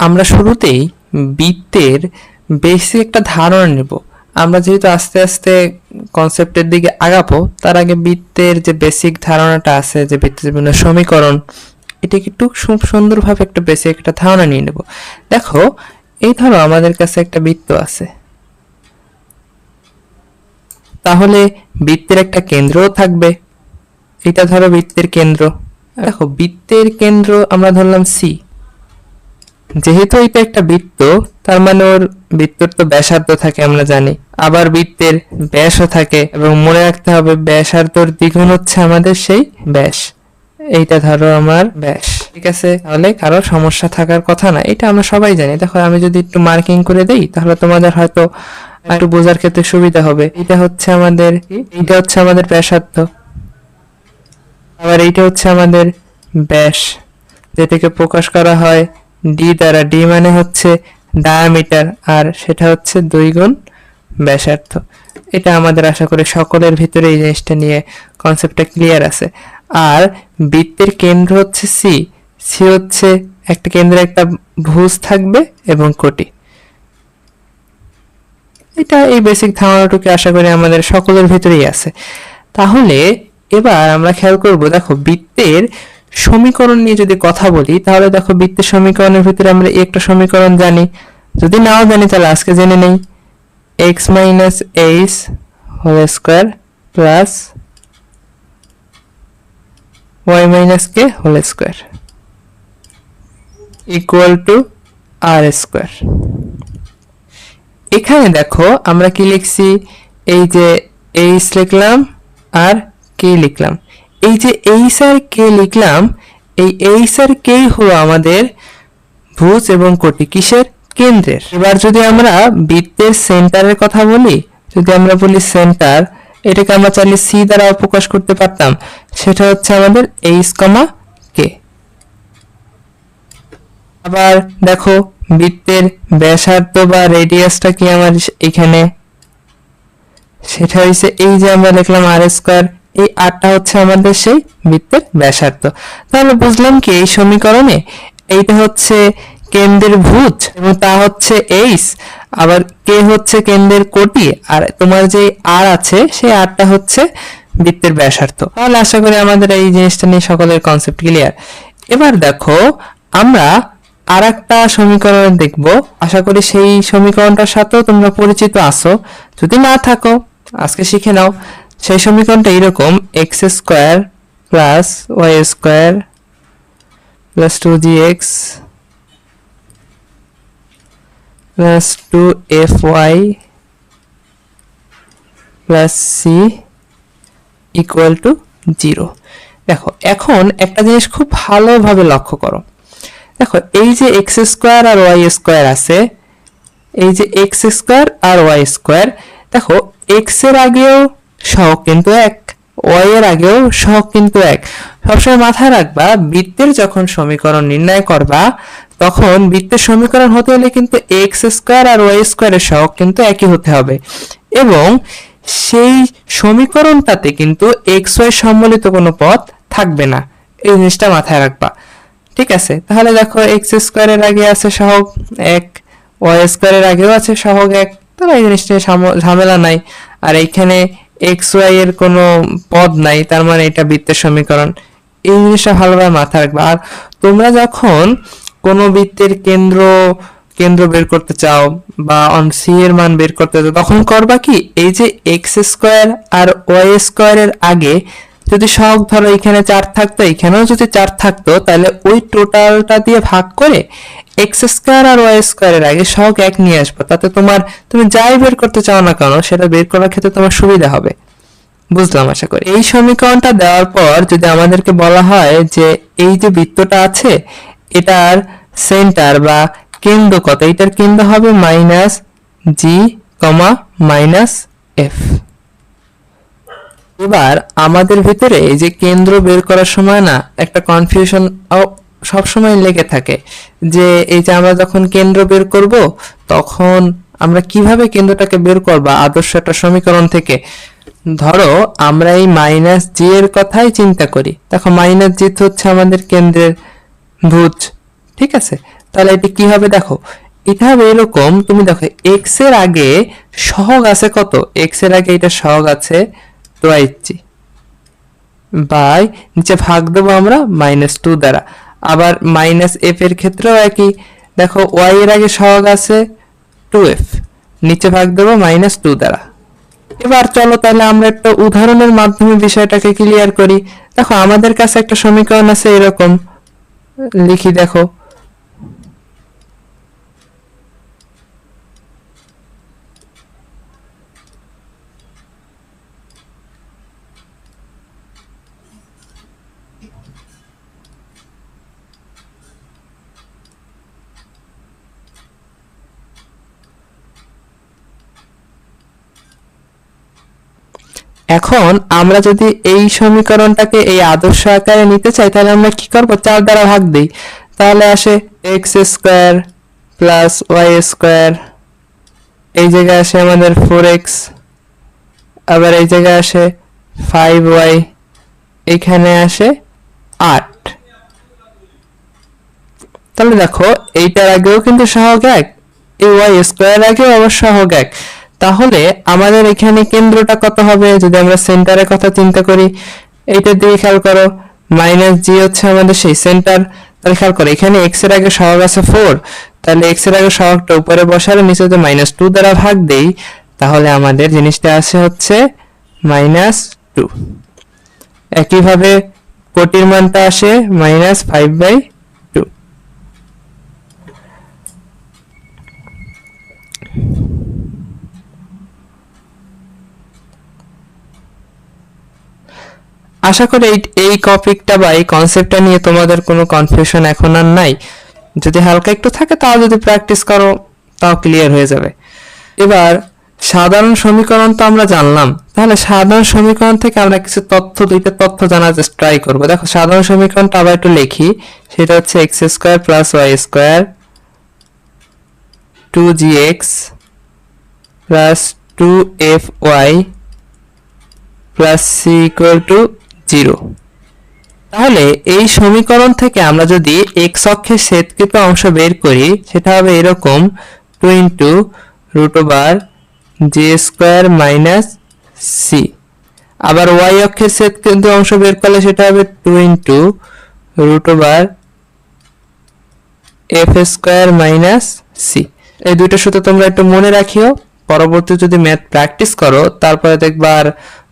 আমরা শুরুতেই বৃত্তের বেসিক একটা ধারণা নেব। আমরা যেহেতু আস্তে আস্তে কনসেপ্টের দিকে আগাবো, তার আগে বৃত্তের যে বেসিক ধারণাটা আছে, যে বৃত্তের বিভিন্ন সমীকরণ, এটাকে একটু খুব সুন্দরভাবে একটা বেসিক একটা ধারণা নিয়ে নেব। দেখো, এই ধরো আমাদের কাছে একটা বৃত্ত আছে, তাহলে বৃত্তের একটা কেন্দ্রও থাকবে। এটা ধরো বৃত্তের কেন্দ্র। দেখো, বৃত্তের কেন্দ্র আমরা ধরলাম সি। যেহেতু এটা একটা বৃত্ত, তার মানে ওর বৃত্তর তো ব্যাসার্ধ থাকে আমরা জানি, আবার বৃত্তের ব্যাসও থাকে, এবং মনে রাখতে হবে ব্যাসার্ধর দ্বিগুণ হচ্ছে আমাদের সেই ব্যাস। এইটা ধরো আমার ব্যাস, ঠিক আছে? তাহলে কারো সমস্যা থাকার কথা না, এটা আমরা সবাই জানি। দেখো, আমি যদি একটু মার্কিং করে দেই, তাহলে তোমাদের হয়তো একটু বোঝার ক্ষেত্রে সুবিধা হবে। এটা হচ্ছে আমাদের ব্যাসার্ধ, আবার এইটা হচ্ছে আমাদের ব্যাস, যেটাকে প্রকাশ করা হয় ডি দ্বারা। ডি মানে হচ্ছে ডায়ামিটার, আর সেটা হচ্ছে 2 গুণ ব্যাসার্ধ। এটা আমাদের আশা করি সকলের ভিতরে এই জিনিসটা নিয়ে কনসেপ্টটা ক্লিয়ার আছে। আর বৃত্তের কেন্দ্র হচ্ছে সি। সি হচ্ছে একটা কেন্দ্রে একটা ভুজ থাকবে এবং কোটি। এটা এই বেসিক ধারণাটুকু আশা করি আমাদের সকলের ভিতরেই আছে। তাহলে এবার আমরা খেয়াল করব, দেখো বৃত্তের সমীকরণ নিয়ে যদি কথা বলি, তাহলে দেখো বৃত্তের সমীকরণের ভিতরে আমরা একটা সমীকরণ জানি, যদি নাও জানি তাহলে আজকে জেনে নেই। x minus H whole square plus Y minus K whole square equal to R square. এখানে দেখো আমরা কি লিখছি, এই যে এইচ লিখলাম আর কে লিখলাম। এই যে এইচ আর কে লিখলাম, এই এইচ আর কে হলো আমাদের ভুজ এবং কোটি, কিসের? কেন্দ্রের। এবার যদি আমরা বৃত্তের সেন্টারের কথা বলি, যদি আমরা বলি সেন্টার, এটাকে আমরা চাইলে সি দ্বারা প্রকাশ করতে পারতাম, সেটা হচ্ছে আমাদের এইচ কমা কে। আবার দেখো, বৃত্তের ব্যাসার্ধ বা রেডিয়াসটা কি আমার এখানে, সেটা হচ্ছে এই যে আমরা লিখলাম আর স্কোয়ার। এই আরটা হচ্ছে আমাদের সেই বৃত্তের ব্যাসার্ধ। তাহলে বুঝলাম কি, এই সমীকরণে এইটা হচ্ছে কেন্দ্রের ভুজ এবং তা হচ্ছে এইচ, আবার কে হচ্ছে কেন্দ্রের কোটি, আর তোমার যে আর আছে সেই আরটা হচ্ছে বৃত্তের ব্যাসার্ধ। তাহলে আশা করি আমাদের এই জিনিসটা নিয়ে সকলের কনসেপ্ট ক্লিয়ার। এবার দেখো, আমরা আর একটা সমীকরণ দেখব। আশা করি সেই সমীকরণটার সাথেও তোমরা পরিচিত আছো, যদি না থাকো আজকে শিখে নাও। সেই সমীকরণটা এরকম, x square plus y square plus 2gx plus 2fy plus c equal to 0। দেখো, এখন একটা জিনিস খুব ভালোভাবে লক্ষ্য করো। দেখো, এই যে এক্স স্কোয়ার আর ওয়াই স্কোয়ার আছে, এই যে এক্স স্কোয়ার আর ওয়াই স্কোয়ার, দেখো এক্স এর আগেও সহগ কিন্তু এক, ওয়াই এর আগেও সহগ কিন্তু এক। সবসময় মাথায় রাখবা, বৃত্তের যখন সমীকরণ নির্ণয় করবা, তখন বৃত্তের সমীকরণ হতে হলে কিন্তু এক্স স্কোয়ার আর ওয়াই স্কোয়ারের সহগ কিন্তু একই হতে হবে, এবং সেই সমীকরণটাতে কিন্তু এক্স ওয়াই সম্বলিত কোনো পদ থাকবে না। এই জিনিসটা মাথায় রাখবা, ঠিক আছে? তাহলে দেখো, এক্স স্কোয়ারের আগে আছে সহগ এক, ওয়াই স্কোয়ারের আগেও আছে সহগ এক, তাহলে এই জিনিসটা ঝামেলা নাই। আর এইখানে এক্স ওয়াই এর কোনো পদ নাই, তার মানে এটা বৃত্তের সমীকরণ। এই জিনিসটা ভালোভাবে মাথায় রাখবা। আর তোমরা যখন কোনো বৃত্তের কেন্দ্র বের করতে চাও বা সি এর মান বের করতে চাও, তখন করবা কি, এই যে এক্স স্কোয়ার আর ওয়াই স্কোয়ারের আগে যদি সহগ ধরো এখানে 4 থাকতো, এখানেও যদি 4 থাকতো, তাহলে ওই টোটালটা দিয়ে ভাগ করে এক্স স্কোয়ার আর ওয়াই স্কোয়ারের আগে সহগ এক নিয়ে আসবো। তাতে তুমি যাই বের করতে চাও না কেন, সেটা বের করার ক্ষেত্রে তোমার সুবিধা হবে। বুঝলাম আশা করি। এই সমীকরণটা দেওয়ার পর যদি আমাদেরকে বলা হয় যে এই যে বৃত্তটা আছে, এটার সেন্টার বা কেন্দ্র কত, এটার কেন্দ্র হবে মাইনাস জি কমা মাইনাস এফ। এবার আমাদের ভিতরে এই যে কেন্দ্র বের করার সময় না একটা কনফিউশন সবসময় লেগে থাকে, যে এই যে আমরা যখন কেন্দ্র বের করব, তখন আমরা কিভাবে কেন্দ্রটাকে বের করব আদর্শ একটা সমীকরণ থেকে। ধরো আমরা এই মাইনাস জি এর কথাই চিন্তা করি। দেখো, মাইনাস জি হচ্ছে আমাদের কেন্দ্রের ভুজ, ঠিক আছে? তাহলে এটা কি হবে দেখো, এটা হবে এরকম, তুমি দেখো এক্স এর আগে সহগ আছে কত, এক্স এর আগে এটা সহগ আছে টোয়াইস বাই নিচে ভাগ দেবো আমরা -2 দ্বারা। আবার -f এর ক্ষেত্রেও একই, দেখো y এর আগে সহগ আছে 2f, নিচে ভাগ দেবো -2 দ্বারা। এবার চলো তাহলে আমরা একটা উদাহরণের মাধ্যমে বিষয়টাকে ক্লিয়ার করি। দেখো আমাদের কাছে একটা সমীকরণ আছে এরকম, লিখি দেখো, এখন আমরা যদি এই সমীকরণটাকে এই আদর্শ আকারে নিতে চাই তাহলে আমরা কি করব, 4 দ্বারা ভাগ দেই, তাহলে আসে x square plus y square, এই জায়গায় আসে আমাদের 4x, আবার এই জায়গায় আসে 5y, এখানে আসে 8। তাহলে দেখো এইটার আগেও কিন্তু সহগ 1, এই ওয়াই স্কোয়ার আগেও অবশ্য সহগ 1। তাহলে আমাদের এখানে কেন্দ্রটা কত হবে, যদি আমরা সেন্টারের কথা চিন্তা করি, এইটা দিয়ে খেয়াল করো, -g হচ্ছে আমাদের সেই সেন্টার। তাহলে খেয়াল করো এখানে x এর আগে সহগ আছে 4, তাহলে x এর আগে সহগটা উপরে বসালে নিচে যদি -2 দ্বারা ভাগ দেই তাহলে আমাদের জিনিসটা আসে হচ্ছে -2। একইভাবে কোটির মানটা আসে -5/2। আশা করি এই টপিকটা বা এই কনসেপ্টটা নিয়ে তোমাদের কোনো কনফিউশন এখন আর নাই। যদি হালকা একটু থাকে তাও যদি প্র্যাকটিস করো তাও ক্লিয়ার হয়ে যাবে। এবার সাধারণ সমীকরণ তো আমরা জানলাম, তাহলে সাধারণ সমীকরণ থেকে আমরা কিছু দুইটা তথ্য জানার ট্রাই করবো। দেখো সাধারণ সমীকরণটা আবার একটু লিখি, সেটা হচ্ছে x square plus y square 2gx plus 2fy plus c equal to 0। তাহলে এই সমীকরণ থেকে আমরা যদি x অক্ষের ছেদকৃত অংশ বের করি সেটা হবে এরকম 2 into root over G square minus C. আবার y অক্ষের ছেদকৃত অংশ বের করলে সেটা হবে 2 into root over f square minus c. এই দুইটা সূত্র তোমরা একটু মনে রাখিও, পরবর্তী যদি ম্যাথ প্র্যাকটিস করো তারপরে দেখবা আর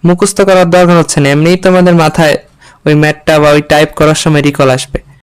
মুখস্থ করার দরকার হচ্ছে না, এমনিই তোমাদের মাথায় ওই ম্যাথটা বা ওই টাইপ করার সময় রিকল আসবে।